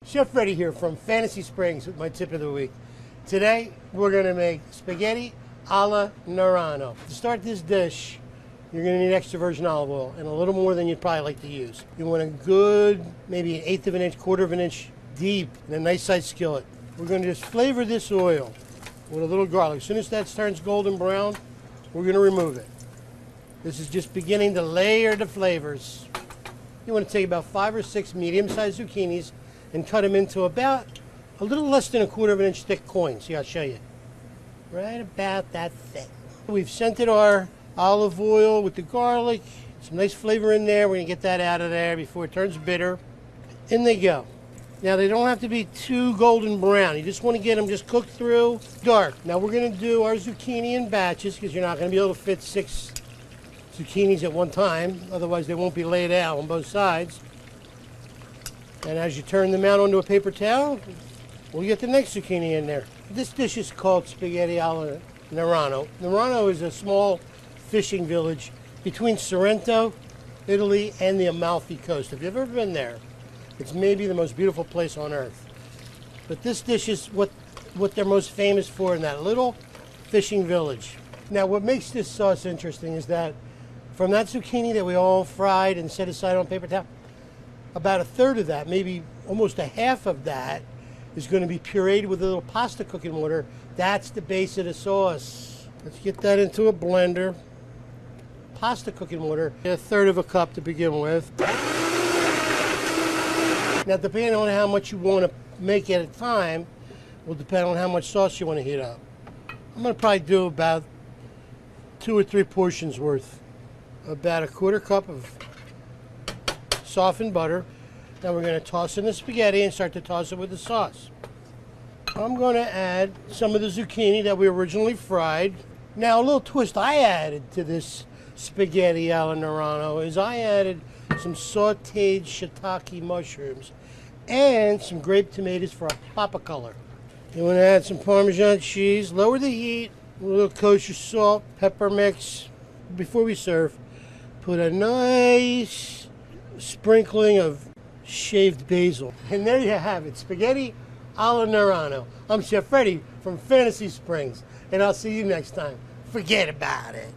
Chef Freddy here from Fantasy Springs with my tip of the week. Today we're going to make spaghetti alla Norma. To start this dish, you're going to need extra virgin olive oil and a little more than you'd probably like to use. You want a good, maybe an eighth of an inch, quarter of an inch deep in a nice sized skillet. We're going to just flavor this oil with a little garlic. As soon as that turns golden brown, we're going to remove it. This is just beginning to layer the flavors. You want to take about 5 or 6 medium-sized zucchinis and cut them into about a little less than a quarter of an inch thick coins. See, I'll show you. Right about that thick. We've scented our olive oil with the garlic. Some nice flavor in there. We're going to get that out of there before it turns bitter. In they go. Now, they don't have to be too golden brown. You just want to get them just cooked through dark. Now, we're going to do our zucchini in batches because you're not going to be able to fit 6 zucchinis at one time. Otherwise, they won't be laid out on both sides. And as you turn them out onto a paper towel, we'll get the next zucchini in there. This dish is called spaghetti alla Norma. Norma is a small fishing village between Sorrento, Italy, and the Amalfi Coast. If you've ever been there, it's maybe the most beautiful place on earth. But this dish is what they're most famous for in that little fishing village. Now, what makes this sauce interesting is that from that zucchini that we all fried and set aside on paper towel, about a third of that, maybe almost a half of that, is going to be pureed with a little pasta cooking water. That's the base of the sauce. Let's get that into a blender. Pasta cooking water, a third of a cup to begin with. Now, depending on how much you want to make at a time, will depend on how much sauce you want to heat up. I'm going to probably do about 2 or 3 portions worth. About a quarter cup of softened butter. Now we're going to toss in the spaghetti and start to toss it with the sauce. I'm going to add some of the zucchini that we originally fried. Now, a little twist I added to this spaghetti alla Norma is I added some sauteed shiitake mushrooms and some grape tomatoes for a pop of color. You want to add some Parmesan cheese, lower the heat, a little kosher salt, pepper mix. Before we serve, put a nice sprinkling of shaved basil. And there you have it, spaghetti alla Norma. I'm Chef Freddy from Fantasy Springs, and I'll see you next time. Forget about it.